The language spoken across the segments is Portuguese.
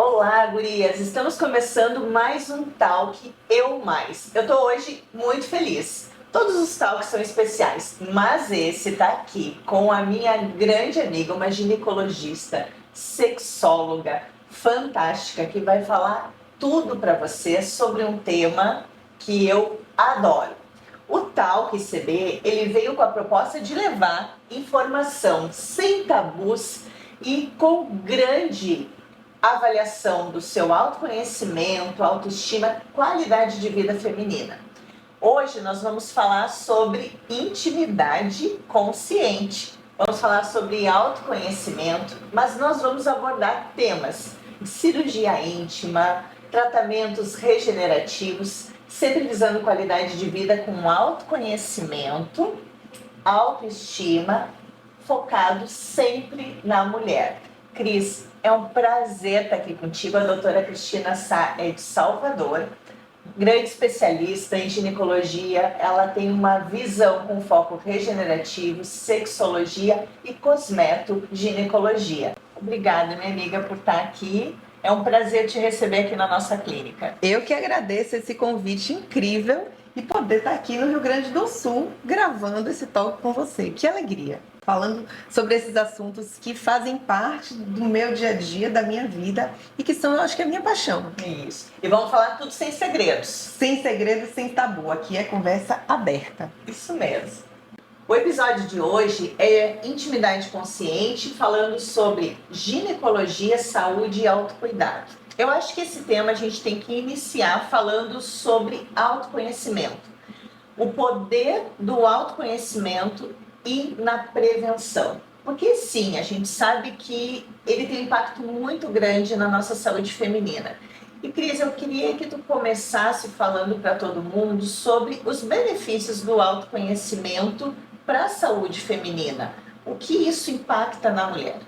Olá, gurias! Estamos começando mais um Talk Eu Mais. Eu tô hoje muito feliz. Todos os talks são especiais, mas esse tá aqui com a minha grande amiga, uma ginecologista, sexóloga fantástica, que vai falar tudo para você sobre um tema que eu adoro. O Talk CB, ele veio com a proposta de levar informação sem tabus e com grande avaliação do seu autoconhecimento, autoestima, qualidade de vida feminina. Hoje nós vamos falar sobre intimidade consciente. Vamos falar sobre autoconhecimento, mas nós vamos abordar temas: cirurgia íntima, tratamentos regenerativos, sempre visando qualidade de vida com autoconhecimento, autoestima, focado sempre na mulher. Cris, é um prazer estar aqui contigo. A doutora Cristina Sá é de Salvador, grande especialista em ginecologia. Ela tem uma visão com foco regenerativo, sexologia e cosmetoginecologia. Obrigada, minha amiga, por estar aqui. É um prazer te receber aqui na nossa clínica. Eu que agradeço esse convite incrível e poder estar aqui no Rio Grande do Sul gravando esse talk com você. Que alegria! Falando sobre esses assuntos que fazem parte do meu dia a dia, da minha vida e que são, eu acho que, a minha paixão. Isso. E vamos falar tudo sem segredos. Sem segredo, sem tabu. Aqui é conversa aberta. Isso mesmo. O episódio de hoje é Intimidade Consciente, falando sobre ginecologia, saúde e autocuidado. Eu acho que esse tema a gente tem que iniciar falando sobre autoconhecimento. O poder do autoconhecimento e na prevenção. Porque sim, a gente sabe que ele tem um impacto muito grande na nossa saúde feminina. E Cris, eu queria que tu começasse falando para todo mundo sobre os benefícios do autoconhecimento para a saúde feminina. O que isso impacta na mulher?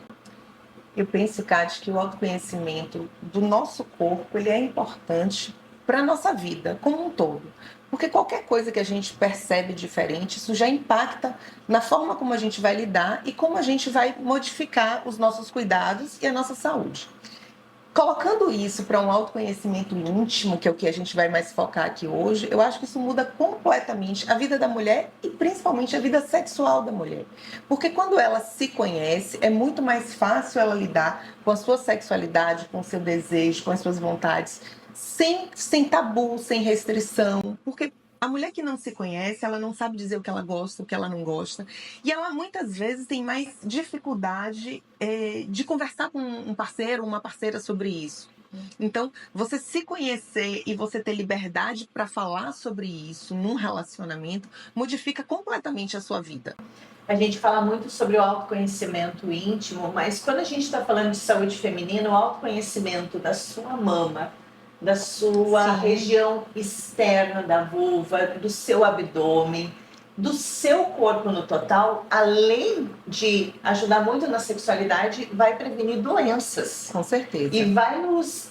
Eu penso, Cátia, que o autoconhecimento do nosso corpo ele é importante para a nossa vida como um todo. Porque qualquer coisa que a gente percebe diferente, isso já impacta na forma como a gente vai lidar e como a gente vai modificar os nossos cuidados e a nossa saúde. Colocando isso para um autoconhecimento íntimo, que é o que a gente vai mais focar aqui hoje, eu acho que isso muda completamente a vida da mulher e principalmente a vida sexual da mulher. Porque quando ela se conhece, é muito mais fácil ela lidar com a sua sexualidade, com o seu desejo, com as suas vontades, sem tabu, sem restrição. Porque a mulher que não se conhece, ela não sabe dizer o que ela gosta, o que ela não gosta. E ela muitas vezes tem mais dificuldade de conversar com um parceiro ou uma parceira sobre isso. Então, você se conhecer e você ter liberdade para falar sobre isso num relacionamento modifica completamente a sua vida. A gente fala muito sobre o autoconhecimento íntimo, mas quando a gente está falando de saúde feminina, o autoconhecimento da sua mama, da sua região externa da vulva, do seu abdômen, do seu corpo no total, além de ajudar muito na sexualidade, vai prevenir doenças. Com certeza. E vai nos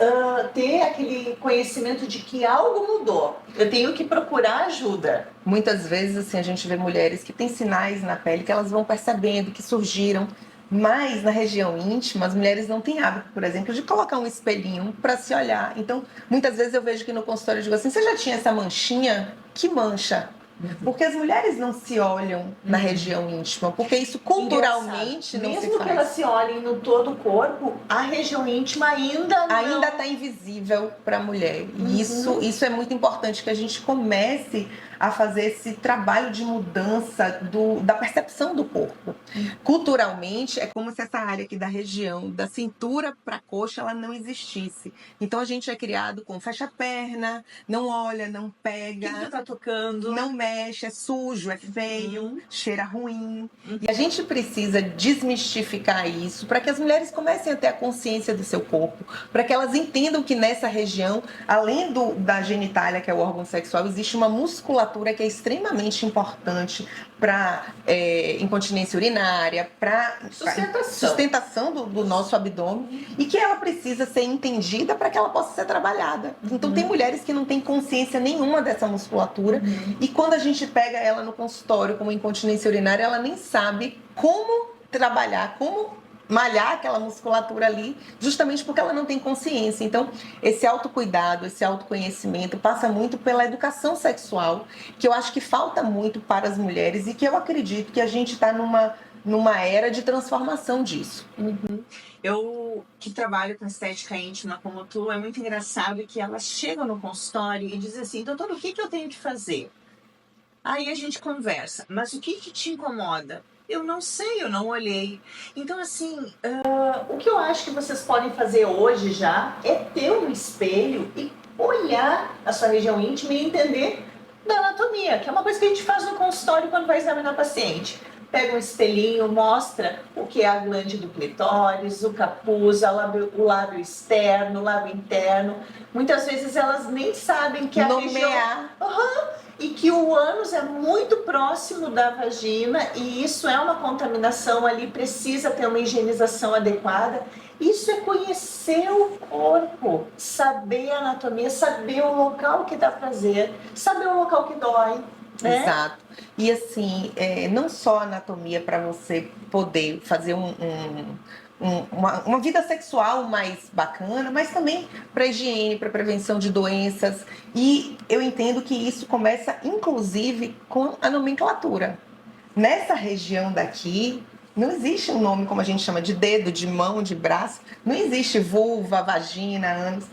ter aquele conhecimento de que algo mudou. Eu tenho que procurar ajuda. Muitas vezes assim, a gente vê mulheres que têm sinais na pele que elas vão percebendo que surgiram. Mas na região íntima, as mulheres não têm hábito, por exemplo, de colocar um espelhinho para se olhar. Então, muitas vezes eu vejo que no consultório eu digo assim, você já tinha essa manchinha? Que mancha? Porque as mulheres não se olham na região íntima, porque isso culturalmente não se faz. Mesmo que elas se olhem no todo o corpo, a região íntima ainda está invisível para a mulher. E isso é muito importante, que a gente comece a fazer esse trabalho de mudança da percepção do corpo. Culturalmente, é como se essa área aqui da região, da cintura para a coxa, ela não existisse. Então a gente é criado com fecha a perna, não olha, não pega. O que tu tá tocando? Não mexe, é sujo, é feio, cheira ruim. E a gente precisa desmistificar isso para que as mulheres comecem a ter a consciência do seu corpo, para que elas entendam que nessa região, além da genitália, que é o órgão sexual, existe uma musculatura que é extremamente importante para incontinência urinária, para sustentação do nosso abdômen, e que ela precisa ser entendida para que ela possa ser trabalhada. Então tem mulheres que não têm consciência nenhuma dessa musculatura, e quando a gente pega ela no consultório com uma incontinência urinária, ela nem sabe como trabalhar, como malhar aquela musculatura ali, justamente porque ela não tem consciência. Então, esse autocuidado, esse autoconhecimento passa muito pela educação sexual, que eu acho que falta muito para as mulheres e que eu acredito que a gente está numa era de transformação disso. Eu que trabalho com estética íntima como tu, é muito engraçado que elas chegam no consultório e dizem assim, doutor, o que eu tenho que fazer? Aí a gente conversa, mas o que te incomoda? Eu não sei, eu não olhei. Então, assim, o que eu acho que vocês podem fazer hoje já é ter um espelho e olhar a sua região íntima e entender da anatomia, que é uma coisa que a gente faz no consultório quando vai examinar o paciente. Pega um espelhinho, mostra o que é a glande do clitóris, o capuz, o lábio externo, o lábio interno. Muitas vezes elas nem sabem que a região... E que o ânus é muito próximo da vagina e isso é uma contaminação ali, precisa ter uma higienização adequada. Isso é conhecer o corpo, saber a anatomia, saber o local que dá prazer, saber o local que dói. Né? Exato. E assim, não só anatomia para você poder fazer uma vida sexual mais bacana, mas também para higiene, para prevenção de doenças. E eu entendo que isso começa, inclusive, com a nomenclatura. Nessa região daqui, não existe um nome como a gente chama de dedo, de mão, de braço. Não existe vulva, vagina, ânus.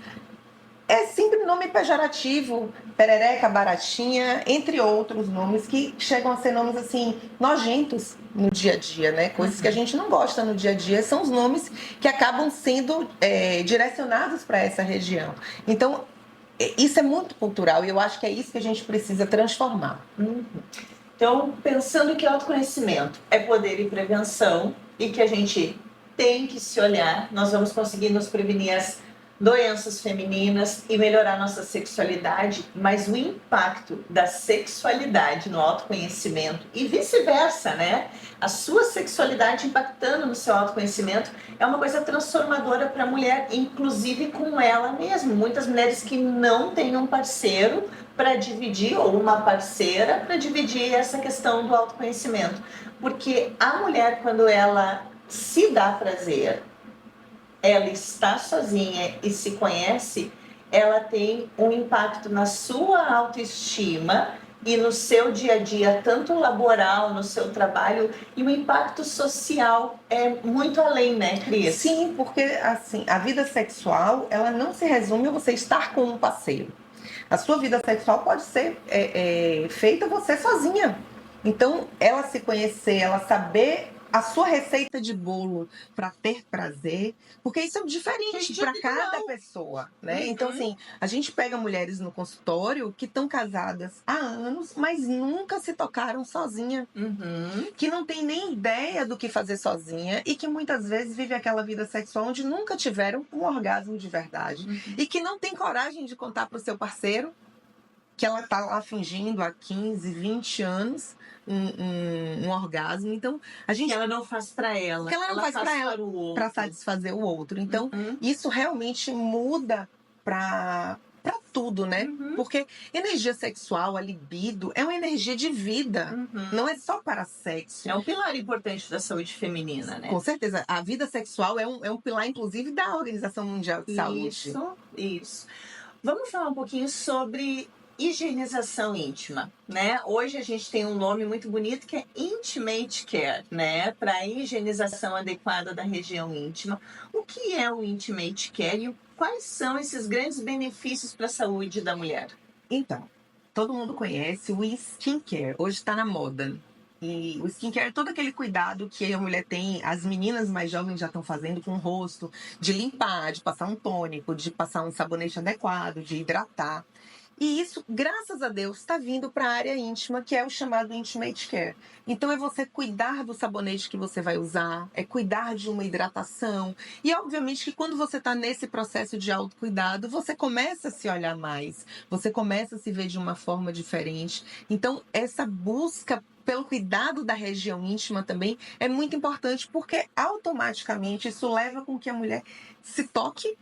É sempre nome pejorativo, perereca, baratinha, entre outros nomes que chegam a ser nomes assim nojentos no dia a dia, né? Coisas que a gente não gosta no dia a dia, são os nomes que acabam sendo direcionados para essa região. Então, isso é muito cultural e eu acho que é isso que a gente precisa transformar. Então, pensando que autoconhecimento é poder e prevenção e que a gente tem que se olhar, nós vamos conseguir nos prevenir as doenças femininas e melhorar nossa sexualidade, mas o impacto da sexualidade no autoconhecimento e vice-versa, né? A sua sexualidade impactando no seu autoconhecimento é uma coisa transformadora para a mulher, inclusive com ela mesma. Muitas mulheres que não têm um parceiro para dividir, ou uma parceira para dividir essa questão do autoconhecimento. Porque a mulher, quando ela se dá prazer, ela está sozinha e se conhece, ela tem um impacto na sua autoestima e no seu dia a dia, tanto laboral, no seu trabalho, e o impacto social é muito além, né, Cris? Sim, porque assim, a vida sexual, ela não se resume a você estar com um parceiro. A sua vida sexual pode ser feita você sozinha. Então, ela se conhecer, ela saber a sua receita de bolo para ter prazer, porque isso é diferente para cada pessoa, né? Então, assim, a gente pega mulheres no consultório que estão casadas há anos, mas nunca se tocaram sozinha, que não tem nem ideia do que fazer sozinha e que muitas vezes vive aquela vida sexual onde nunca tiveram um orgasmo de verdade e que não tem coragem de contar para o seu parceiro que ela tá lá fingindo há 15, 20 anos um orgasmo. Então, a gente... Que ela não faz para ela. Que ela não faz para ela, para satisfazer o outro. Então, isso realmente muda para tudo, né? Porque energia sexual, a libido, é uma energia de vida. Não é só para sexo. É um pilar importante da saúde feminina, né? Com certeza. A vida sexual é um pilar, inclusive, da Organização Mundial de Saúde. Isso. Vamos falar um pouquinho sobre higienização íntima, né? Hoje a gente tem um nome muito bonito que é Intimate Care, né? Para higienização adequada da região íntima. O que é o Intimate Care e quais são esses grandes benefícios para a saúde da mulher? Então, todo mundo conhece o skincare, hoje está na moda. E o skincare é todo aquele cuidado que a mulher tem, as meninas mais jovens já estão fazendo com o rosto, de limpar, de passar um tônico, de passar um sabonete adequado, de hidratar. E isso, graças a Deus, está vindo para a área íntima, que é o chamado Intimate Care. Então, é você cuidar do sabonete que você vai usar, é cuidar de uma hidratação. E, obviamente, que quando você está nesse processo de autocuidado, você começa a se olhar mais, você começa a se ver de uma forma diferente. Então, essa busca pelo cuidado da região íntima também é muito importante, porque automaticamente isso leva com que a mulher se toque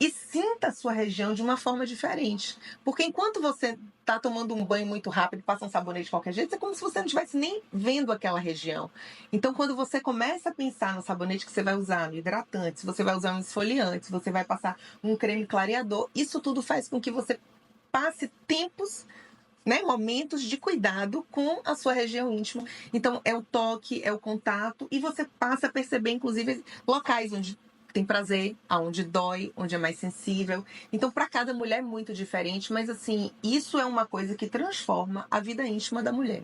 e sinta a sua região de uma forma diferente. Porque enquanto você está tomando um banho muito rápido, passa um sabonete de qualquer jeito, é como se você não estivesse nem vendo aquela região. Então, quando você começa a pensar no sabonete que você vai usar, no hidratante, se você vai usar um esfoliante, se você vai passar um creme clareador, isso tudo faz com que você passe tempos, né, momentos de cuidado com a sua região íntima. Então, é o toque, é o contato, e você passa a perceber, inclusive, locais onde tem prazer, aonde dói, onde é mais sensível. Então, para cada mulher é muito diferente, mas assim, isso é uma coisa que transforma a vida íntima da mulher.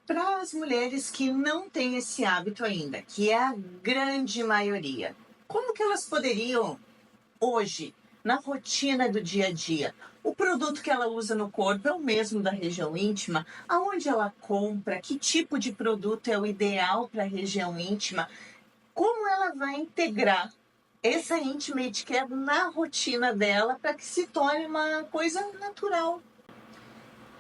Para as mulheres que não têm esse hábito ainda, que é a grande maioria, como que elas poderiam, hoje, na rotina do dia a dia, o produto que ela usa no corpo é o mesmo da região íntima? Aonde ela compra? Que tipo de produto é o ideal para a região íntima? Como ela vai integrar essa intimate care na rotina dela para que se torne uma coisa natural?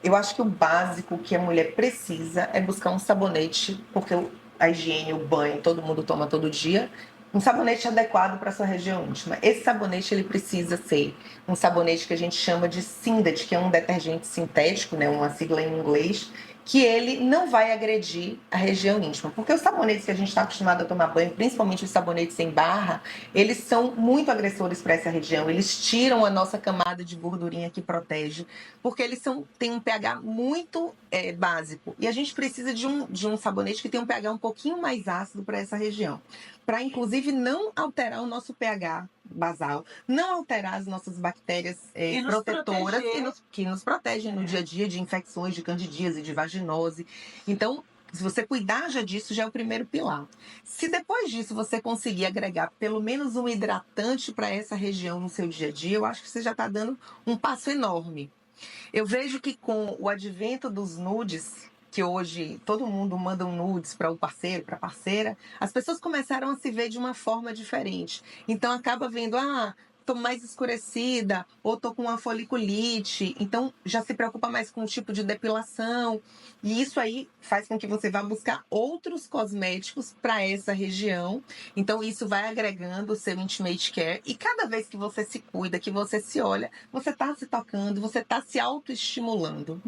Eu acho que o básico que a mulher precisa é buscar um sabonete, porque a higiene, o banho, todo mundo toma todo dia. Um sabonete adequado para sua região íntima. Esse sabonete ele precisa ser um sabonete que a gente chama de Sindet, que é um detergente sintético, né, uma sigla em inglês, que ele não vai agredir a região íntima. Porque os sabonetes que a gente está acostumado a tomar banho, principalmente os sabonetes em barra, eles são muito agressores para essa região. Eles tiram a nossa camada de gordurinha que protege, porque eles têm um pH muito básico. E a gente precisa de um sabonete que tem um pH um pouquinho mais ácido para essa região. Para, inclusive, não alterar o nosso pH basal, não alterar as nossas bactérias protetoras que nos protegem no dia a dia de infecções, de candidíase, de vaginose. Então, se você cuidar já disso, já é o primeiro pilar. Se depois disso você conseguir agregar pelo menos um hidratante para essa região no seu dia a dia, eu acho que você já está dando um passo enorme. Eu vejo que com o advento dos nudes, que hoje todo mundo manda um nudes para o parceiro, para a parceira, as pessoas começaram a se ver de uma forma diferente. Então acaba vendo, tô mais escurecida, ou tô com uma foliculite, então já se preocupa mais com o tipo de depilação. E isso aí faz com que você vá buscar outros cosméticos para essa região. Então isso vai agregando o seu Intimate Care. E cada vez que você se cuida, que você se olha, você tá se tocando, você tá se autoestimulando.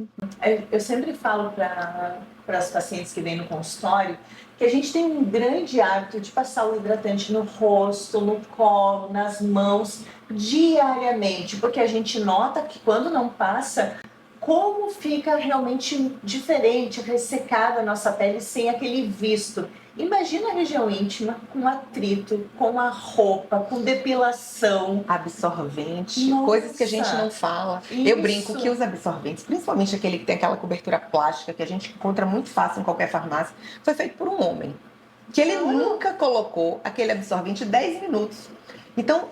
Eu sempre falo para as pacientes que vêm no consultório que a gente tem um grande hábito de passar o hidratante no rosto, no colo, nas mãos, diariamente, porque a gente nota que quando não passa, como fica realmente diferente, ressecada a nossa pele sem aquele visto. Imagina a região íntima com atrito, com a roupa, com depilação. Absorvente, Nossa, coisas que a gente não fala. isso. Eu brinco que os absorventes, principalmente aquele que tem aquela cobertura plástica que a gente encontra muito fácil em qualquer farmácia, foi feito por um homem. Que ele nunca colocou aquele absorvente 10 minutos. Então,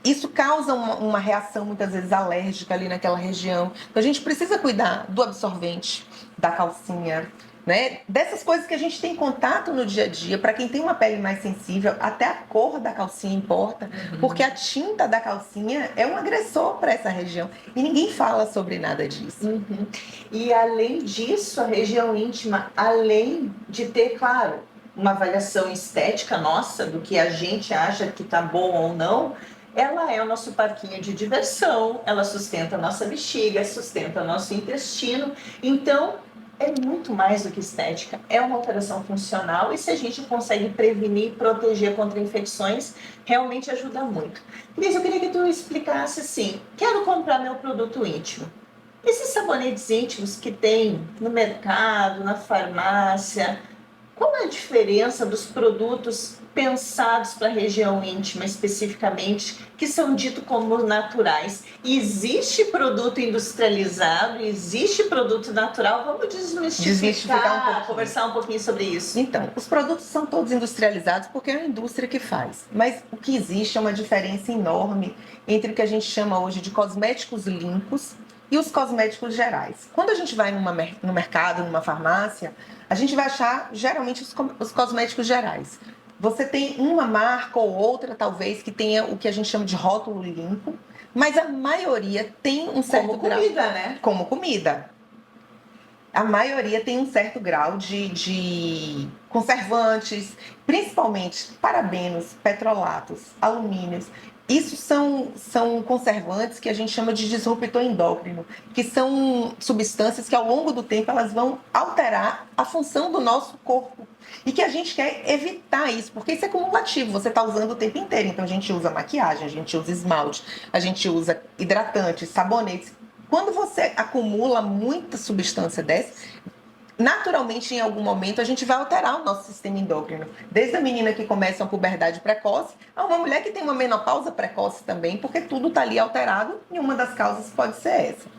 isso causa uma reação muitas vezes alérgica ali naquela região. Então a gente precisa cuidar do absorvente, da calcinha, né? Dessas coisas que a gente tem contato no dia a dia. Para quem tem uma pele mais sensível, até a cor da calcinha importa, porque a tinta da calcinha é um agressor para essa região e ninguém fala sobre nada disso. E além disso, a região íntima, além de ter, claro, uma avaliação estética nossa do que a gente acha que tá bom ou não, ela é o nosso parquinho de diversão, ela sustenta a nossa bexiga, sustenta o nosso intestino. Então, é muito mais do que estética, é uma alteração funcional e se a gente consegue prevenir e proteger contra infecções, realmente ajuda muito. Cris, eu queria que tu explicasse assim, quero comprar meu produto íntimo. Esses sabonetes íntimos que tem no mercado, na farmácia, qual é a diferença dos produtos pensados para a região íntima especificamente, que são ditos como naturais? Existe produto industrializado, existe produto natural? Vamos desmistificar um pouquinho. Conversar um pouquinho sobre isso. Então, os produtos são todos industrializados porque é a indústria que faz. Mas o que existe é uma diferença enorme entre o que a gente chama hoje de cosméticos limpos e os cosméticos gerais. Quando a gente vai no mercado, numa farmácia, a gente vai achar geralmente os cosméticos gerais. Você tem uma marca ou outra, talvez, que tenha o que a gente chama de rótulo limpo, mas a maioria tem um certo grau... Como comida, né? Como comida. A maioria tem um certo grau de conservantes, principalmente parabenos, petrolatos, alumínios, Isso são conservantes que a gente chama de disruptor endócrino, que são substâncias que ao longo do tempo elas vão alterar a função do nosso corpo. E que a gente quer evitar isso, porque isso é cumulativo, você está usando o tempo inteiro. Então a gente usa maquiagem, a gente usa esmalte, a gente usa hidratantes, sabonetes. Quando você acumula muita substância dessa, naturalmente, em algum momento, a gente vai alterar o nosso sistema endócrino. Desde a menina que começa a puberdade precoce, a uma mulher que tem uma menopausa precoce também, porque tudo está ali alterado e uma das causas pode ser essa.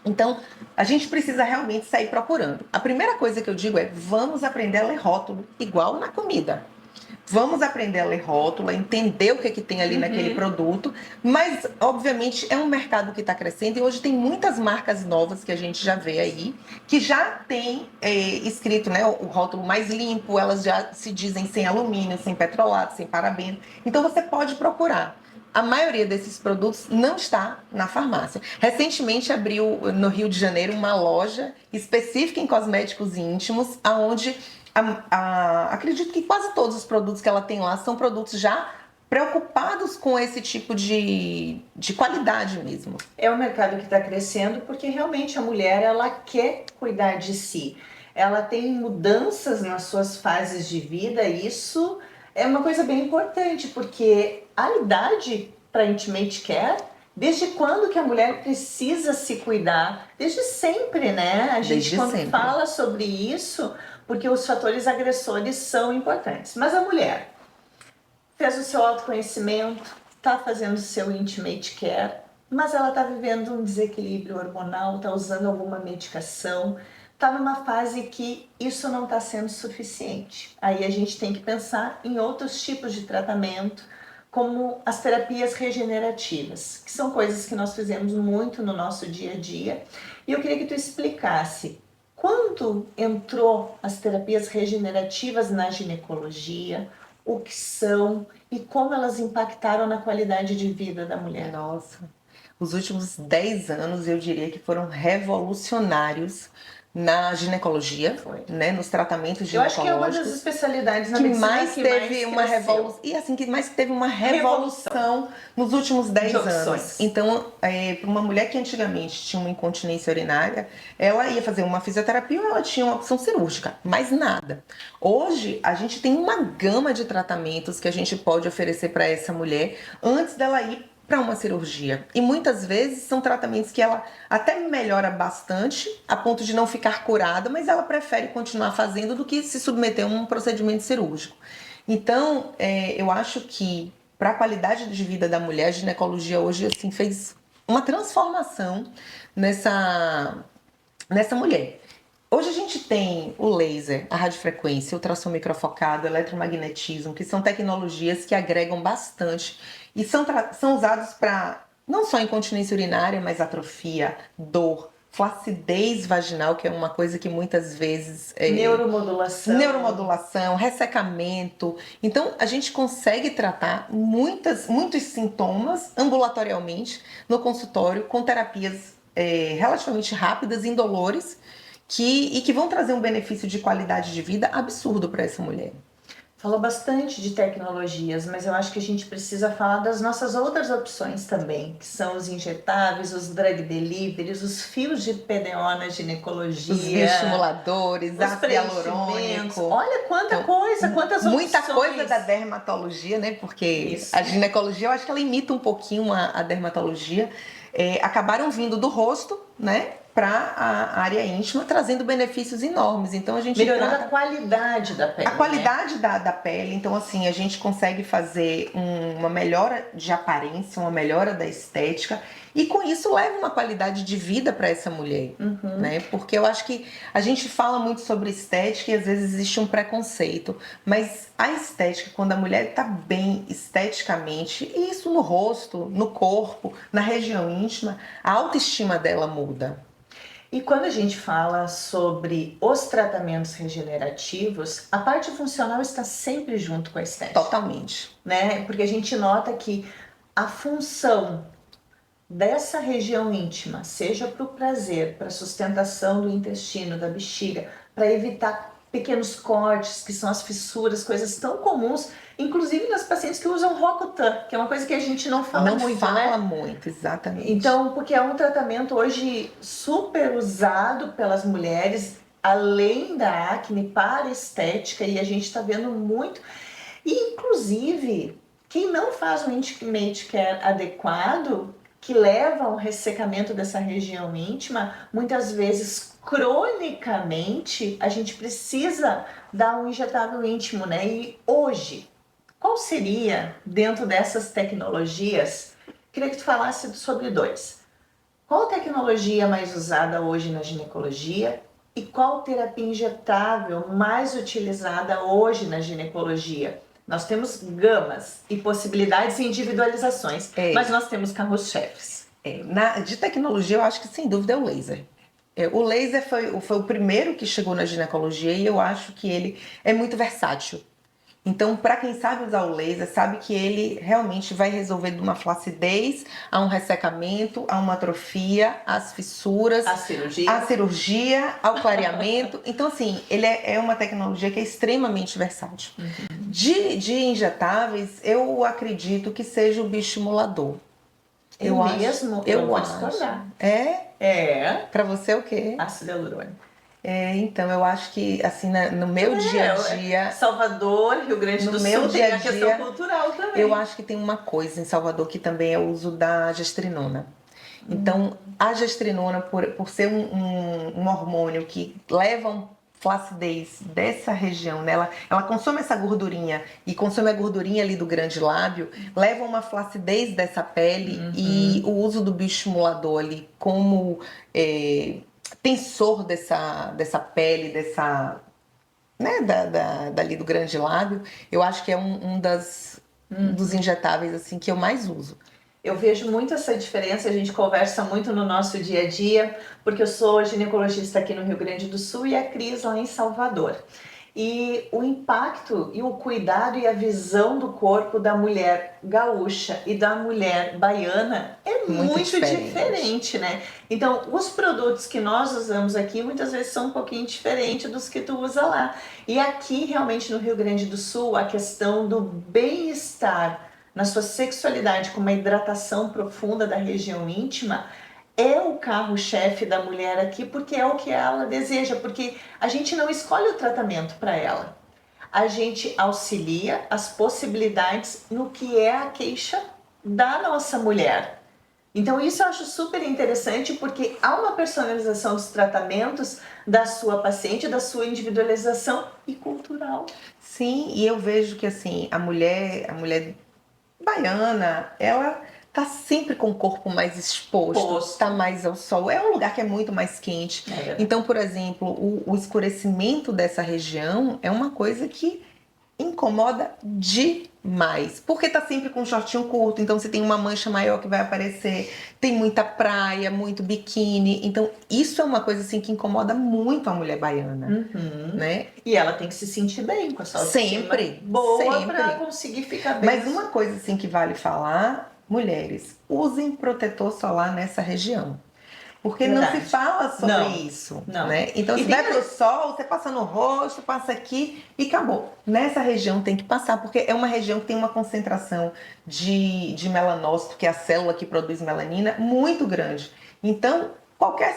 Então, a gente precisa realmente sair procurando. A primeira coisa que eu digo é, vamos aprender a ler rótulo, igual na comida. Vamos aprender a ler rótulo, a entender o que tem ali naquele produto, mas, obviamente, é um mercado que está crescendo e hoje tem muitas marcas novas que a gente já vê aí, que já tem escrito, né, o rótulo mais limpo, elas já se dizem sem alumínio, sem petrolato, sem parabeno. Então, você pode procurar. A maioria desses produtos não está na farmácia. Recentemente abriu no Rio de Janeiro uma loja específica em cosméticos íntimos, onde acredito que quase todos os produtos que ela tem lá são produtos já preocupados com esse tipo de qualidade mesmo. É um mercado que está crescendo porque realmente a mulher ela quer cuidar de si. Ela tem mudanças nas suas fases de vida, e isso é uma coisa bem importante, porque a idade para Intimate Care, desde quando que a mulher precisa se cuidar? Desde sempre, né? A gente Desde quando sempre. fala sobre isso, porque os fatores agressores são importantes. Mas a mulher fez o seu autoconhecimento, está fazendo o seu Intimate Care, mas ela está vivendo um desequilíbrio hormonal, está usando alguma medicação, está numa fase que isso não está sendo suficiente. Aí a gente tem que pensar em outros tipos de tratamento, como as terapias regenerativas, que são coisas que nós fizemos muito no nosso dia a dia. E eu queria que tu explicasse quando entrou as terapias regenerativas na ginecologia, o que são e como elas impactaram na qualidade de vida da mulher. Nossa, os últimos 10 anos eu diria que foram revolucionários na ginecologia, né, nos tratamentos Eu acho ginecológicos. que é uma das especialidades na que medicina mais que teve mais uma cresceu. revolução, e assim, que mais teve uma revolução nos últimos 10 De opções. anos. Então, para uma mulher que antigamente tinha uma incontinência urinária, ela ia fazer uma fisioterapia ou ela tinha uma opção cirúrgica, mais nada. Hoje, a gente tem uma gama de tratamentos que a gente pode oferecer para essa mulher antes dela ir para uma cirurgia. E muitas vezes são tratamentos que ela até melhora bastante, a ponto de não ficar curada, mas ela prefere continuar fazendo do que se submeter a um procedimento cirúrgico. Então, eu acho que para a qualidade de vida da mulher, a ginecologia hoje assim, fez uma transformação nessa mulher. Hoje a gente tem o laser, a radiofrequência, o ultrassom microfocado, o eletromagnetismo, que são tecnologias que agregam bastante e são usados para não só incontinência urinária, mas atrofia, dor, flacidez vaginal, que é uma coisa que muitas vezes... Neuromodulação, ressecamento. Então, a gente consegue tratar muitos sintomas ambulatorialmente no consultório com terapias relativamente rápidas, indolores, que vão trazer um benefício de qualidade de vida absurdo para essa mulher. Falou bastante de tecnologias, mas eu acho que a gente precisa falar das nossas outras opções também, que são os injetáveis, os drug deliveries, os fios de PDO na ginecologia, os bioestimuladores, ácido hialurônico. Olha quanta coisa, quantas opções. Muita coisa da dermatologia, né? Porque isso. A ginecologia, eu acho que ela imita um pouquinho a dermatologia. Acabaram vindo do rosto, né? Para a área íntima, trazendo benefícios enormes. Então a gente melhorando a qualidade da pele. A qualidade da pele. Então, assim, a gente consegue fazer uma melhora de aparência, uma melhora da estética. E com isso leva uma qualidade de vida para essa mulher. Né? Porque eu acho que a gente fala muito sobre estética e às vezes existe um preconceito. Mas a estética, quando a mulher está bem esteticamente, e isso no rosto, no corpo, na região íntima, a autoestima dela muda. E quando a gente fala sobre os tratamentos regenerativos, a parte funcional está sempre junto com a estética. Totalmente. Né? Porque a gente nota que a função dessa região íntima, seja para o prazer, para a sustentação do intestino, da bexiga, para evitar pequenos cortes, que são as fissuras, coisas tão comuns, inclusive nas pacientes que usam Roacutan, que é uma coisa que a gente não fala Não muito, fala né? muito, exatamente. Então, porque é um tratamento hoje super usado pelas mulheres, além da acne, para estética, e a gente está vendo muito. E, inclusive, quem não faz um intimate care adequado, que leva ao ressecamento dessa região íntima, muitas vezes, cronicamente, a gente precisa dar um injetável íntimo, né? E hoje, qual seria, dentro dessas tecnologias, queria que tu falasse sobre dois. Qual tecnologia mais usada hoje na ginecologia e qual terapia injetável mais utilizada hoje na ginecologia? Nós temos gamas e possibilidades e individualizações, mas nós temos carros-chefes. De tecnologia, eu acho que sem dúvida é o laser. O laser foi o primeiro que chegou na ginecologia e eu acho que ele é muito versátil. Então, para quem sabe usar o laser, sabe que ele realmente vai resolver de uma flacidez a um ressecamento, a uma atrofia, as fissuras, a cirurgia, ao clareamento. Então, assim, ele é uma tecnologia que é extremamente versátil. Uhum. De injetáveis, eu acredito que seja o bioestimulador. Eu vou discordar. É? Pra você é o quê? Ácido hialurônico. Então, eu acho que, assim, no meu dia a dia... Salvador, Rio Grande do Sul, tem a questão cultural também. Eu acho que tem uma coisa em Salvador que também é o uso da gestrinona. Então, a gestrinona, por ser um hormônio que leva uma flacidez dessa região, né? Ela consome essa gordurinha e consome a gordurinha ali do grande lábio, leva uma flacidez dessa pele e o uso do bioestimulador ali como... tensor dessa pele, né, dali do grande lábio, eu acho que é um dos injetáveis assim que eu mais uso. Eu vejo muito essa diferença, a gente conversa muito no nosso dia a dia, porque eu sou ginecologista aqui no Rio Grande do Sul e a Cris lá em Salvador. E o impacto e o cuidado e a visão do corpo da mulher gaúcha e da mulher baiana é muito diferente, né? Então, os produtos que nós usamos aqui muitas vezes são um pouquinho diferentes dos que tu usa lá. E aqui, realmente, no Rio Grande do Sul, a questão do bem-estar na sua sexualidade, com uma hidratação profunda da região íntima, é o carro-chefe da mulher aqui, porque é o que ela deseja, porque a gente não escolhe o tratamento para ela. A gente auxilia as possibilidades no que é a queixa da nossa mulher. Então isso eu acho super interessante, porque há uma personalização dos tratamentos da sua paciente, da sua individualização e cultural. Sim, e eu vejo que assim, a mulher baiana, ela tá sempre com o corpo mais exposto, tá mais ao sol. É um lugar que é muito mais quente. Então, por exemplo, o escurecimento dessa região é uma coisa que incomoda demais. Porque tá sempre com um shortinho curto, então você tem uma mancha maior que vai aparecer, tem muita praia, muito biquíni. Então, isso é uma coisa assim que incomoda muito a mulher baiana, né? E ela tem que se sentir bem com a sua autoestima boa para conseguir ficar bem. Mas uma coisa assim que vale falar, mulheres, usem protetor solar nessa região. Porque não se fala sobre isso, né? Então, você vai pro sol, você passa no rosto, passa aqui e acabou. Nessa região tem que passar, porque é uma região que tem uma concentração de melanócito, que é a célula que produz melanina, muito grande. Então, qualquer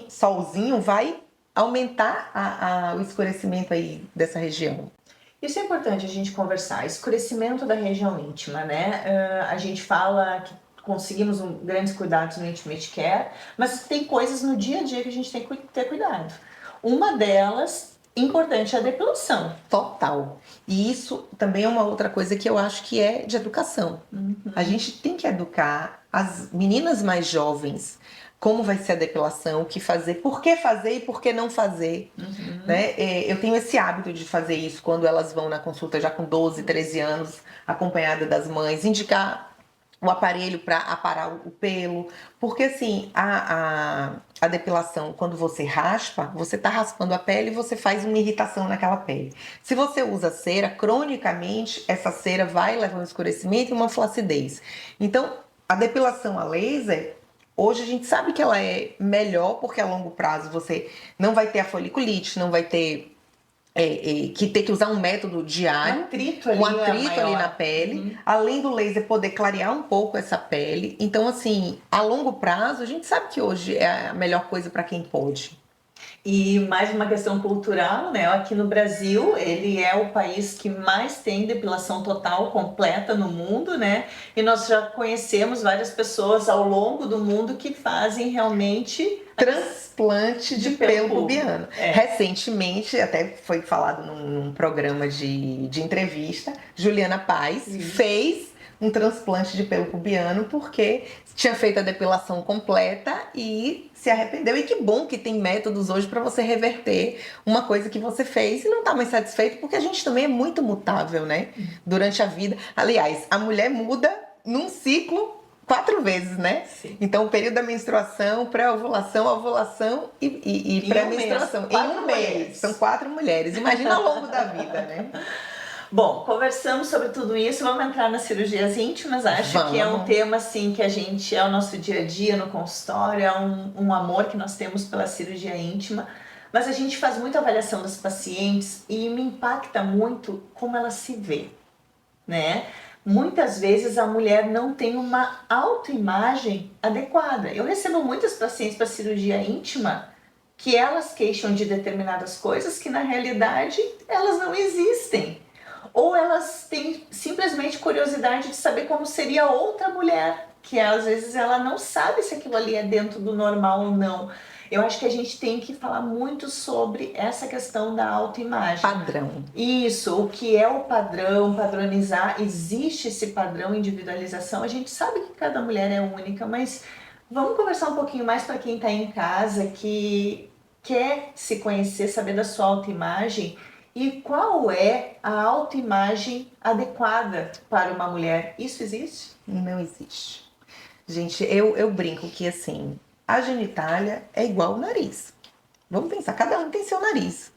solzinho vai aumentar o escurecimento aí dessa região. Isso é importante a gente conversar. Escurecimento da região íntima, né? A gente fala que conseguimos grandes cuidados no Intimate Care, mas tem coisas no dia a dia que a gente tem que ter cuidado. Uma delas, importante, é a depilação. Total. E isso também é uma outra coisa que eu acho que é de educação. A gente tem que educar as meninas mais jovens como vai ser a depilação, o que fazer, por que fazer e por que não fazer. Né? Eu tenho esse hábito de fazer isso quando elas vão na consulta já com 12, 13 anos, acompanhada das mães, indicar o aparelho para aparar o pelo, porque assim, a depilação, quando você raspa, você tá raspando a pele e você faz uma irritação naquela pele. Se você usa cera, cronicamente, essa cera vai levar um escurecimento e uma flacidez. Então, a depilação a laser, hoje a gente sabe que ela é melhor, porque a longo prazo você não vai ter a foliculite, não vai ter que ter que usar um método diário, um atrito ali na pele, além do laser poder clarear um pouco essa pele. Então, assim, a longo prazo, a gente sabe que hoje é a melhor coisa para quem pode. E mais uma questão cultural, né? Aqui no Brasil, ele é o país que mais tem depilação total completa no mundo, né? E nós já conhecemos várias pessoas ao longo do mundo que fazem realmente transplante de pelo pubiano. Recentemente, até foi falado num programa de entrevista, Juliana Paz fez um transplante de pelo pubiano porque tinha feito a depilação completa e se arrependeu. E que bom que tem métodos hoje para você reverter uma coisa que você fez e não tá mais satisfeito, porque a gente também é muito mutável, né? Durante a vida. Aliás, a mulher muda num ciclo 4 vezes, né? Sim. Então, o período da menstruação, pré-ovulação, ovulação e pré-menstruação. Em um mês. São 4 mulheres. Imagina ao longo da vida, né? Bom, conversamos sobre tudo isso, vamos entrar nas cirurgias íntimas. Acho que é um tema assim que a gente é o nosso dia a dia no consultório, é um amor que nós temos pela cirurgia íntima, mas a gente faz muita avaliação das pacientes e me impacta muito como ela se vê, né? Muitas vezes a mulher não tem uma autoimagem adequada. Eu recebo muitas pacientes para cirurgia íntima que elas queixam de determinadas coisas que na realidade elas não existem. Ou elas têm simplesmente curiosidade de saber como seria outra mulher, que às vezes ela não sabe se aquilo ali é dentro do normal ou não. Eu acho que a gente tem que falar muito sobre essa questão da autoimagem. Padrão. Isso, o que é o padrão, padronizar, existe esse padrão, individualização. A gente sabe que cada mulher é única, mas vamos conversar um pouquinho mais para quem está em casa, que quer se conhecer, saber da sua autoimagem. E qual é a autoimagem adequada para uma mulher? Isso existe? Não existe. Gente, eu brinco que assim, a genitália é igual ao nariz. Vamos pensar, cada um tem seu nariz.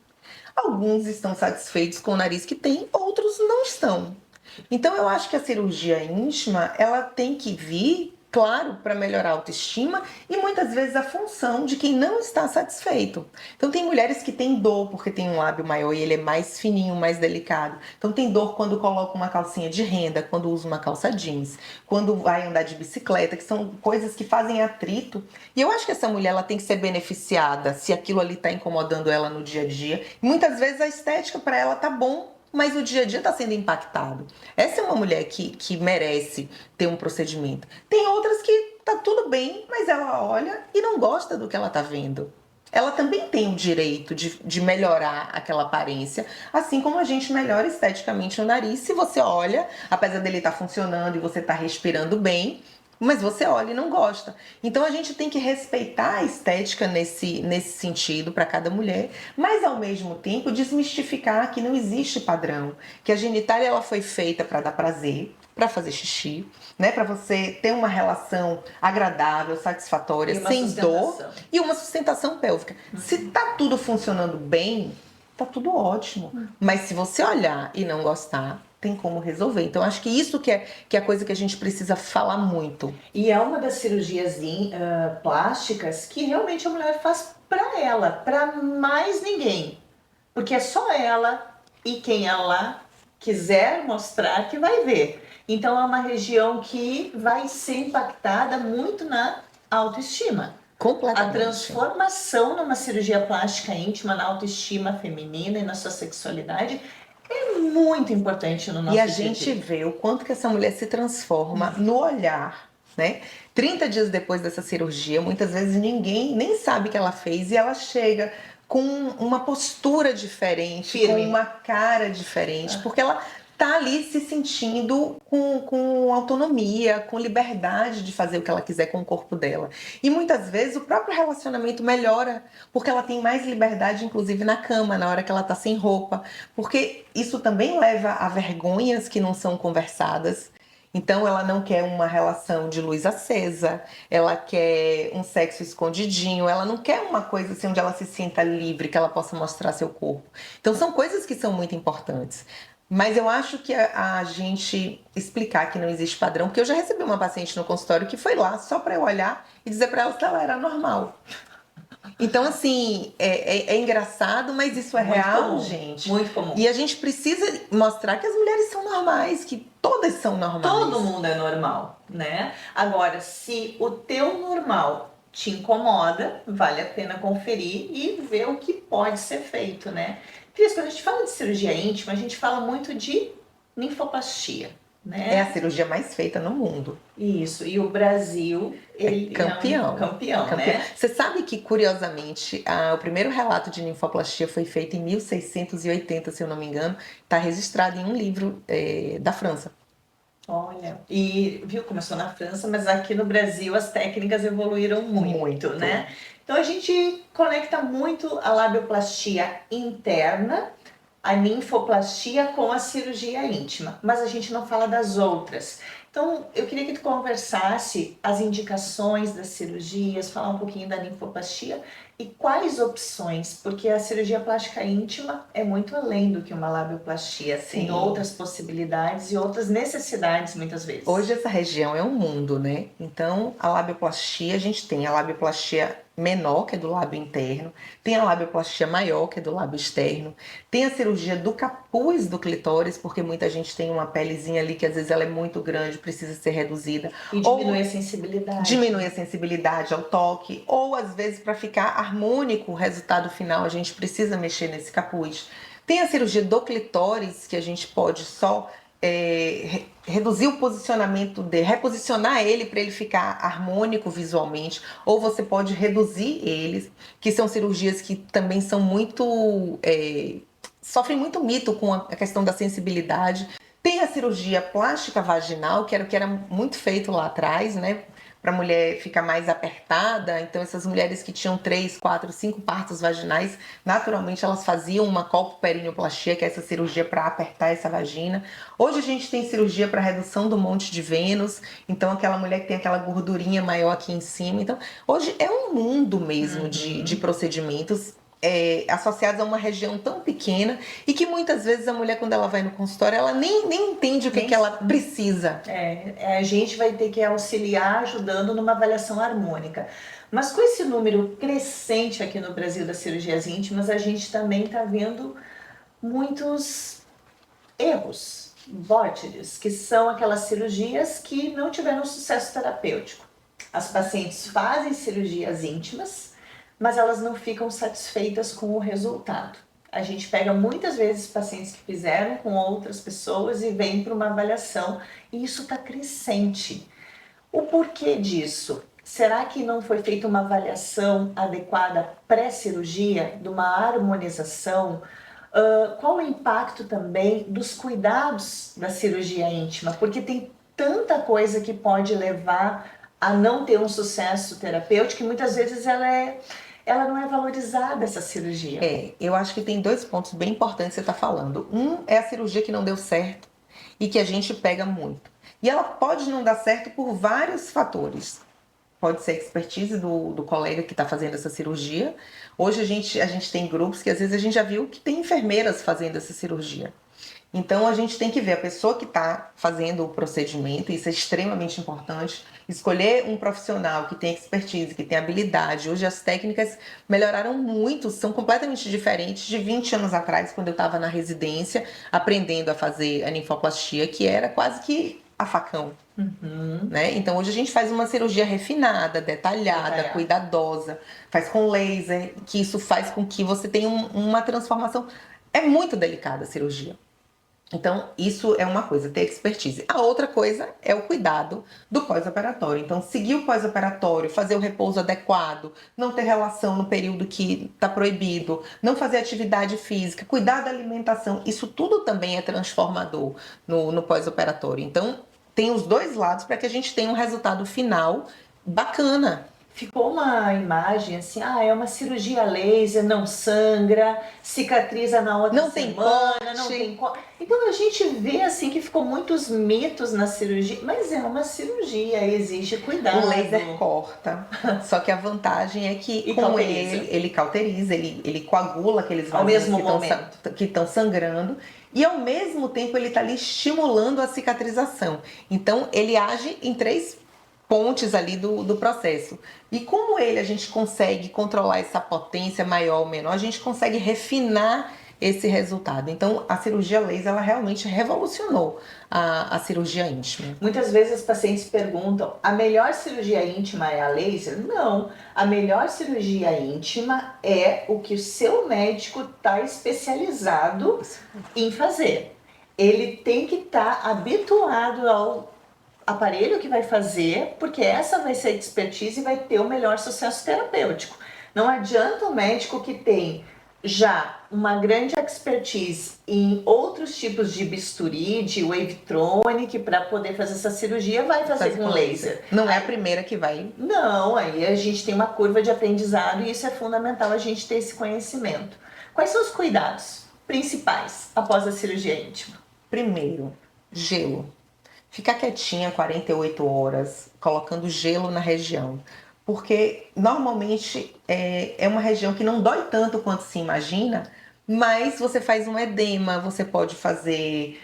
Alguns estão satisfeitos com o nariz que tem, outros não estão. Então eu acho que a cirurgia íntima, ela tem que vir, claro, para melhorar a autoestima e muitas vezes a função de quem não está satisfeito. Então tem mulheres que têm dor porque tem um lábio maior e ele é mais fininho, mais delicado. Então tem dor quando coloca uma calcinha de renda, quando usa uma calça jeans, quando vai andar de bicicleta, que são coisas que fazem atrito. E eu acho que essa mulher ela tem que ser beneficiada se aquilo ali está incomodando ela no dia a dia. E muitas vezes a estética para ela tá bom, mas o dia a dia está sendo impactado. Essa é uma mulher que merece ter um procedimento. Tem outras que tá tudo bem, mas ela olha e não gosta do que ela tá vendo. Ela também tem o direito de melhorar aquela aparência, assim como a gente melhora esteticamente o nariz. Se você olha, apesar dele estar funcionando e você tá respirando bem, mas você olha e não gosta. Então a gente tem que respeitar a estética nesse sentido para cada mulher, mas ao mesmo tempo desmistificar que não existe padrão, que a genitália ela foi feita para dar prazer, para fazer xixi, né, para você ter uma relação agradável, satisfatória, sem dor e uma sustentação pélvica. Se tá tudo funcionando bem, tá tudo ótimo. Mas se você olhar e não gostar, tem como resolver. Então, acho que isso que é a coisa que a gente precisa falar muito. E é uma das cirurgias plásticas que realmente a mulher faz para ela, para mais ninguém. Porque é só ela e quem ela quiser mostrar que vai ver. Então, é uma região que vai ser impactada muito na autoestima. Completamente. A transformação numa cirurgia plástica íntima na autoestima feminina e na sua sexualidade é muito importante no nosso dia a dia. E a gente vê o quanto que essa mulher se transforma no olhar, né? 30 dias depois dessa cirurgia, muitas vezes ninguém nem sabe que ela fez e ela chega com uma postura diferente, com uma cara diferente, porque ela tá ali se sentindo com autonomia, com liberdade de fazer o que ela quiser com o corpo dela. E muitas vezes o próprio relacionamento melhora, porque ela tem mais liberdade, inclusive na cama, na hora que ela tá sem roupa. Porque isso também leva a vergonhas que não são conversadas. Então ela não quer uma relação de luz acesa, ela quer um sexo escondidinho, ela não quer uma coisa assim onde ela se sinta livre, que ela possa mostrar seu corpo. Então são coisas que são muito importantes. Mas eu acho que a gente explicar que não existe padrão, porque eu já recebi uma paciente no consultório que foi lá só para eu olhar e dizer para ela que ela era normal. Então, assim, é engraçado, mas isso é Muito real, comum, gente. muito comum. E a gente precisa mostrar que as mulheres são normais, que todas são normais. Todo mundo é normal, né? Agora, se o teu normal te incomoda, vale a pena conferir e ver o que pode ser feito, né? Cris, quando a gente fala de cirurgia íntima, a gente fala muito de ninfoplastia, né? É a cirurgia mais feita no mundo. Isso, e o Brasil, ele campeão. É um campeão, né? Você sabe que, curiosamente, o primeiro relato de ninfoplastia foi feito em 1680, se eu não me engano. Está registrado em um livro da França. Olha, e viu, começou na França, mas aqui no Brasil as técnicas evoluíram muito, né? Então a gente conecta muito a labioplastia interna, a ninfoplastia com a cirurgia íntima, mas a gente não fala das outras. Então eu queria que tu conversasse as indicações das cirurgias, falar um pouquinho da ninfoplastia e quais opções, porque a cirurgia plástica íntima é muito além do que uma labioplastia, tem outras possibilidades e outras necessidades muitas vezes. Hoje essa região é um mundo, né? Então a labioplastia, a gente tem a labioplastia menor, que é do lábio interno, tem a labioplastia maior, que é do lábio externo, tem a cirurgia do capuz do clitóris, porque muita gente tem uma pelezinha ali que às vezes ela é muito grande, precisa ser reduzida. E diminui a sensibilidade. Diminui a sensibilidade ao toque, ou às vezes para ficar harmônico o resultado final, a gente precisa mexer nesse capuz. Tem a cirurgia do clitóris, que a gente pode só reduzir o posicionamento dele, reposicionar ele para ele ficar harmônico visualmente, ou você pode reduzir eles, que são cirurgias que também são muito sofrem muito mito com a questão da sensibilidade. Tem a cirurgia plástica vaginal, que era o que era muito feito lá atrás, né? Para a mulher ficar mais apertada. Então essas mulheres que tinham 3, 4, 5 partos vaginais, naturalmente elas faziam uma colpoperineoplastia, que é essa cirurgia para apertar essa vagina. Hoje a gente tem cirurgia para redução do monte de Vênus, então aquela mulher que tem aquela gordurinha maior aqui em cima. Então hoje é um mundo mesmo de procedimentos associados a uma região tão pequena e que muitas vezes a mulher, quando ela vai no consultório, ela nem entende o que ela precisa. A gente vai ter que auxiliar ajudando numa avaliação harmônica. Mas com esse número crescente aqui no Brasil das cirurgias íntimas, a gente também está vendo muitos erros, botches, que são aquelas cirurgias que não tiveram sucesso terapêutico. As pacientes fazem cirurgias íntimas, mas elas não ficam satisfeitas com o resultado. A gente pega muitas vezes pacientes que fizeram com outras pessoas e vem para uma avaliação, e isso está crescente. O porquê disso? Será que não foi feita uma avaliação adequada pré-cirurgia, de uma harmonização? Qual o impacto também dos cuidados da cirurgia íntima? Porque tem tanta coisa que pode levar a não ter um sucesso terapêutico, que muitas vezes ela não é valorizada, essa cirurgia. Eu acho que tem 2 pontos bem importantes que você está falando. Um é a cirurgia que não deu certo e que a gente pega muito. E ela pode não dar certo por vários fatores. Pode ser a expertise do colega que está fazendo essa cirurgia. Hoje a gente tem grupos que às vezes a gente já viu que tem enfermeiras fazendo essa cirurgia. Então a gente tem que ver a pessoa que está fazendo o procedimento, isso é extremamente importante, escolher um profissional que tem expertise, que tem habilidade. Hoje as técnicas melhoraram muito, são completamente diferentes de 20 anos atrás, quando eu estava na residência, aprendendo a fazer a ninfoplastia, que era quase que a facão. Né? Então hoje a gente faz uma cirurgia refinada, detalhada, cuidadosa, faz com laser, que isso faz com que você tenha uma transformação. É muito delicada a cirurgia. Então, isso é uma coisa, ter expertise. A outra coisa é o cuidado do pós-operatório. Então, seguir o pós-operatório, fazer o repouso adequado, não ter relação no período que está proibido, não fazer atividade física, cuidar da alimentação. Isso tudo também é transformador no pós-operatório. Então, tem os 2 lados para que a gente tenha um resultado final bacana. Ficou uma imagem assim, é uma cirurgia laser, não sangra, cicatriza na outra semana, não tem corte. Então a gente vê assim que ficou muitos mitos na cirurgia, mas é uma cirurgia, existe cuidado. O laser corta, só que a vantagem é que com ele cauteriza, ele coagula aqueles vasos que estão sangrando. E ao mesmo tempo ele está ali estimulando a cicatrização. Então ele age em 3 pontes ali do processo. E como a gente consegue controlar essa potência maior ou menor, a gente consegue refinar esse resultado. Então, a cirurgia laser, ela realmente revolucionou a cirurgia íntima. Muitas vezes as pacientes perguntam, a melhor cirurgia íntima é a laser? Não, a melhor cirurgia íntima é o que o seu médico está especializado em fazer. Ele tem que estar habituado ao aparelho que vai fazer, porque essa vai ser a expertise e vai ter o melhor sucesso terapêutico. Não adianta o médico que tem já uma grande expertise em outros tipos de bisturi, de wavetronic, para poder fazer essa cirurgia, vai fazer com laser. Não é a primeira que vai. Não, aí a gente tem uma curva de aprendizado e isso é fundamental a gente ter esse conhecimento. Quais são os cuidados principais após a cirurgia íntima? Primeiro, gelo. Ficar quietinha 48 horas, colocando gelo na região. Porque normalmente é uma região que não dói tanto quanto se imagina, mas você faz um edema, você pode fazer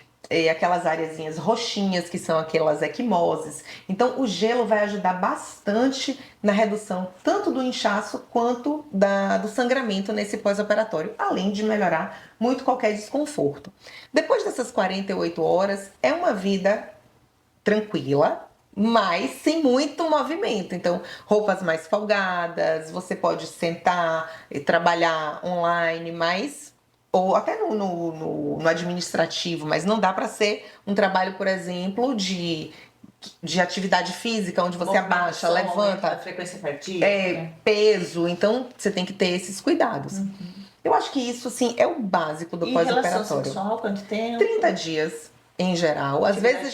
aquelas areazinhas roxinhas, que são aquelas equimoses. Então o gelo vai ajudar bastante na redução tanto do inchaço quanto do sangramento nesse pós-operatório, além de melhorar muito qualquer desconforto. Depois dessas 48 horas, é uma vida tranquila, mas sem muito movimento. Então, roupas mais folgadas, você pode sentar e trabalhar online, mas ou até no administrativo, mas não dá para ser um trabalho, por exemplo, de atividade física, onde você abaixa, levanta, frequência cardíaca, peso. Então, você tem que ter esses cuidados. Eu acho que isso, assim, é o básico do pós-operatório. Relação sexual, quanto tempo? 30 dias. Em geral, às vezes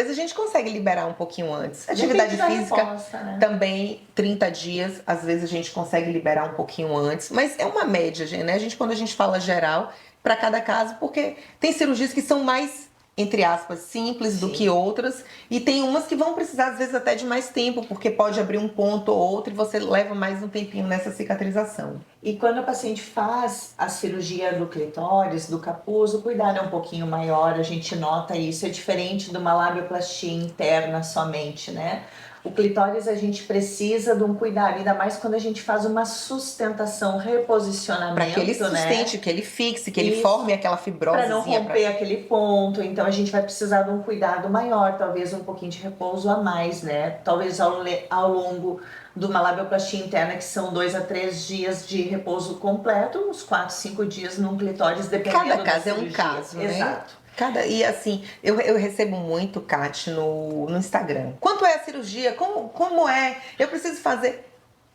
a gente consegue liberar um pouquinho antes. Atividade física resposta, né? Também 30 dias, às vezes a gente consegue liberar um pouquinho antes, mas é uma média, né? Quando a gente fala geral, para cada caso, porque tem cirurgias que são mais, entre aspas, simples do que outras, e tem umas que vão precisar às vezes até de mais tempo, porque pode abrir um ponto ou outro e você leva mais um tempinho nessa cicatrização. E quando a paciente faz a cirurgia do clitóris, do capuz, o cuidado é um pouquinho maior, a gente nota isso, é diferente de uma labioplastia interna somente, né? O clitóris a gente precisa de um cuidado, ainda mais quando a gente faz uma sustentação, reposicionamento, para que ele sustente, que ele fixe, que ele forme aquela fibrose. Para não romper aquele ponto, então a gente vai precisar de um cuidado maior, talvez um pouquinho de repouso a mais, né? Talvez ao longo de uma labioplastia interna, que são 2 a 3 dias de repouso completo, uns 4, 5 dias num clitóris, dependendo Cada caso da é um caso, né? Exato. E assim, eu recebo muito, Kat, no Instagram. Quanto é a cirurgia? Como é? Eu preciso fazer...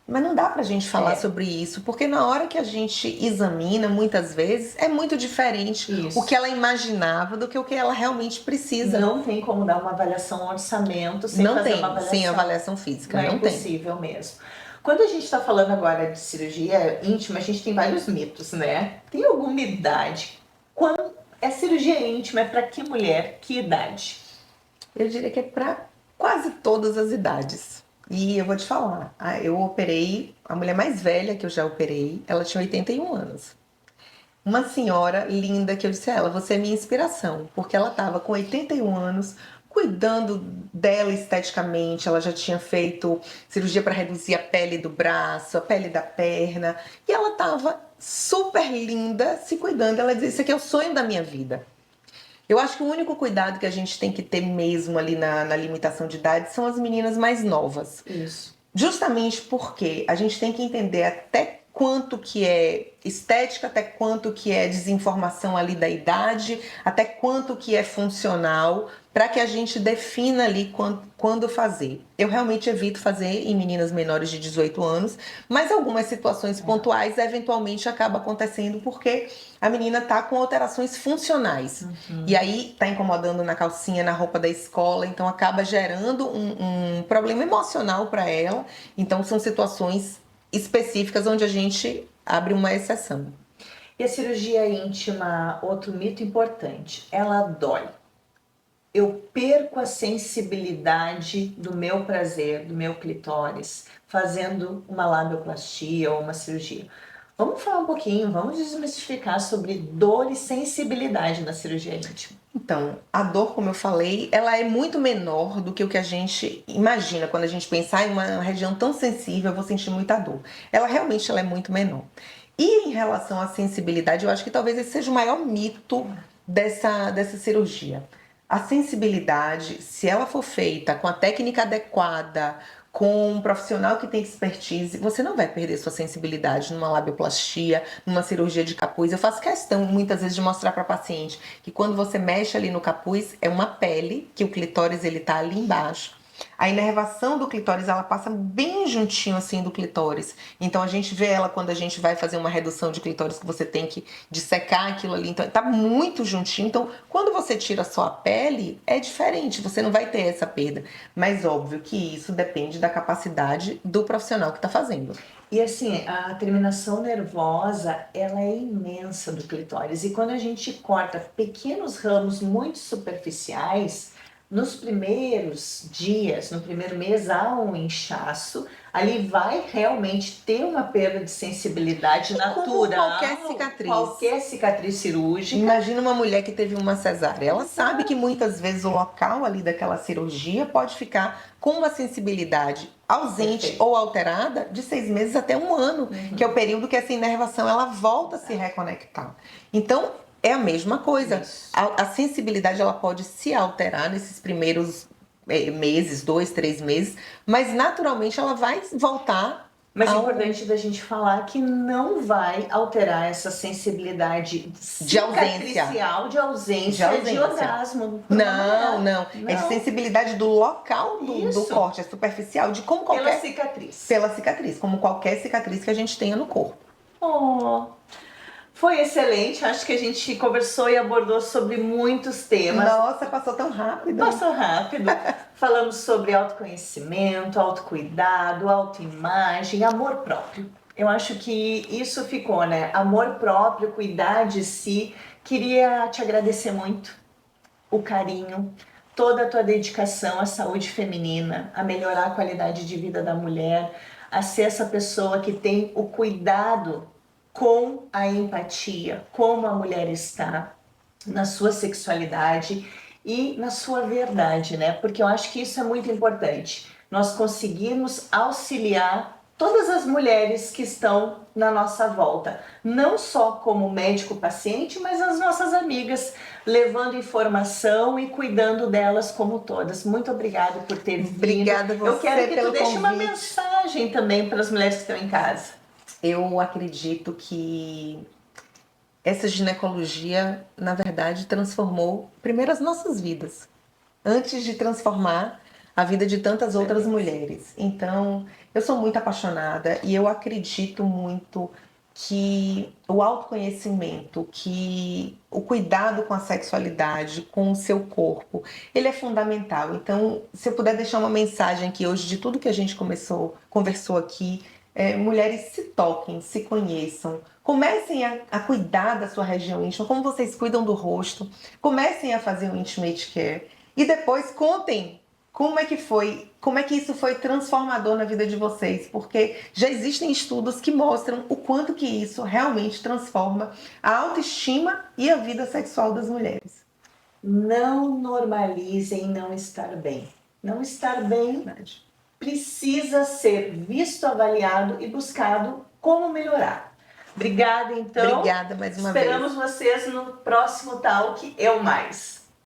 Mas não dá pra gente falar sobre isso, porque na hora que a gente examina, muitas vezes, é muito diferente o que ela imaginava do que o que ela realmente precisa. Não tem como dar uma avaliação, um orçamento sem fazer uma avaliação. Sem avaliação física, não tem. É impossível mesmo. Quando a gente está falando agora de cirurgia íntima, a gente tem vários mitos, né? Tem alguma idade? Quando é cirurgia íntima, é para que mulher? Que idade? Eu diria que é para quase todas as idades. E eu vou te falar, eu operei, a mulher mais velha que eu já operei, ela tinha 81 anos. Uma senhora linda que eu disse a ela, você é minha inspiração, porque ela estava com 81 anos, cuidando dela esteticamente, ela já tinha feito cirurgia para reduzir a pele do braço, a pele da perna, e ela estava super linda, se cuidando. Ela dizia, isso aqui é o sonho da minha vida. Eu acho que o único cuidado que a gente tem que ter mesmo ali na limitação de idade são as meninas mais novas. Isso. Justamente porque a gente tem que entender até quanto que é estética, até quanto que é desinformação ali da idade, até quanto que é funcional, para que a gente defina ali quando fazer. Eu realmente evito fazer em meninas menores de 18 anos, mas algumas situações pontuais eventualmente acaba acontecendo porque a menina tá com alterações funcionais. E aí tá incomodando na calcinha, na roupa da escola, então acaba gerando um problema emocional para ela. Então são situações específicas onde a gente abre uma exceção. E a cirurgia íntima, outro mito importante, ela dói. Eu perco a sensibilidade do meu prazer, do meu clitóris, fazendo uma labioplastia ou uma cirurgia. Vamos falar um pouquinho, vamos desmistificar sobre dor e sensibilidade na cirurgia íntima. Então, a dor, como eu falei, ela é muito menor do que o que a gente imagina. Quando a gente pensar em uma região tão sensível, eu vou sentir muita dor. Ela é muito menor. E em relação à sensibilidade, eu acho que talvez esse seja o maior mito dessa cirurgia. A sensibilidade, se ela for feita com a técnica adequada, com um profissional que tem expertise, você não vai perder sua sensibilidade numa labioplastia, numa cirurgia de capuz. Eu faço questão muitas vezes de mostrar para paciente que quando você mexe ali no capuz, é uma pele, que o clitóris ele tá ali embaixo. A inervação do clitóris, ela passa bem juntinho assim do clitóris. Então a gente vê ela quando a gente vai fazer uma redução de clitóris, que você tem que dissecar aquilo ali. Então tá muito juntinho. Então quando você tira só a pele, é diferente, você não vai ter essa perda. Mas óbvio que isso depende da capacidade do profissional que tá fazendo. E assim, a terminação nervosa, ela é imensa do clitóris. E quando a gente corta pequenos ramos muito superficiais, nos primeiros dias, no primeiro mês, há um inchaço. Ali vai realmente ter uma perda de sensibilidade natural. Como Qualquer cicatriz cirúrgica. Imagina uma mulher que teve uma cesárea. Ela sabe que muitas vezes o local ali daquela cirurgia pode ficar com uma sensibilidade ausente Perfeito. ou alterada de 6 meses até 1 ano, que é o período que essa inervação ela volta a se reconectar. Então, é a mesma coisa. A sensibilidade ela pode se alterar nesses primeiros meses, 2, 3 meses, mas naturalmente ela vai voltar. Mas é importante da gente falar que não vai alterar essa sensibilidade de ausência, de orgasmo. Não. É de sensibilidade do local do corte, é superficial, de como qualquer... Pela cicatriz, como qualquer cicatriz que a gente tenha no corpo. Foi excelente, acho que a gente conversou e abordou sobre muitos temas. Nossa, passou tão rápido. Passou rápido. Falamos sobre autoconhecimento, autocuidado, autoimagem, amor próprio. Eu acho que isso ficou, né? Amor próprio, cuidar de si. Queria te agradecer muito o carinho, toda a tua dedicação à saúde feminina, a melhorar a qualidade de vida da mulher, a ser essa pessoa que tem o cuidado com a empatia, como a mulher está na sua sexualidade e na sua verdade, né? Porque eu acho que isso é muito importante. Nós conseguirmos auxiliar todas as mulheres que estão na nossa volta, não só como médico-paciente, mas as nossas amigas, levando informação e cuidando delas como todas. Muito obrigada por ter vindo. Obrigada você. Eu quero que tu deixe uma convite. mensagem também para as mulheres que estão em casa. Eu acredito que essa ginecologia, na verdade, transformou primeiro as nossas vidas, antes de transformar a vida de tantas outras mulheres. Então, eu sou muito apaixonada e eu acredito muito que o autoconhecimento, que o cuidado com a sexualidade, com o seu corpo, ele é fundamental. Então, se eu puder deixar uma mensagem aqui hoje de tudo que a gente conversou aqui, mulheres se toquem, se conheçam, comecem a cuidar da sua região íntima, como vocês cuidam do rosto, comecem a fazer o Intimate Care e depois contem como é que foi, como é que isso foi transformador na vida de vocês, porque já existem estudos que mostram o quanto que isso realmente transforma a autoestima e a vida sexual das mulheres. Não normalizem não estar bem. Não estar bem precisa ser visto, avaliado e buscado como melhorar. Obrigada, então. Obrigada mais uma vez. Esperamos vocês no próximo Talk Eu Mais.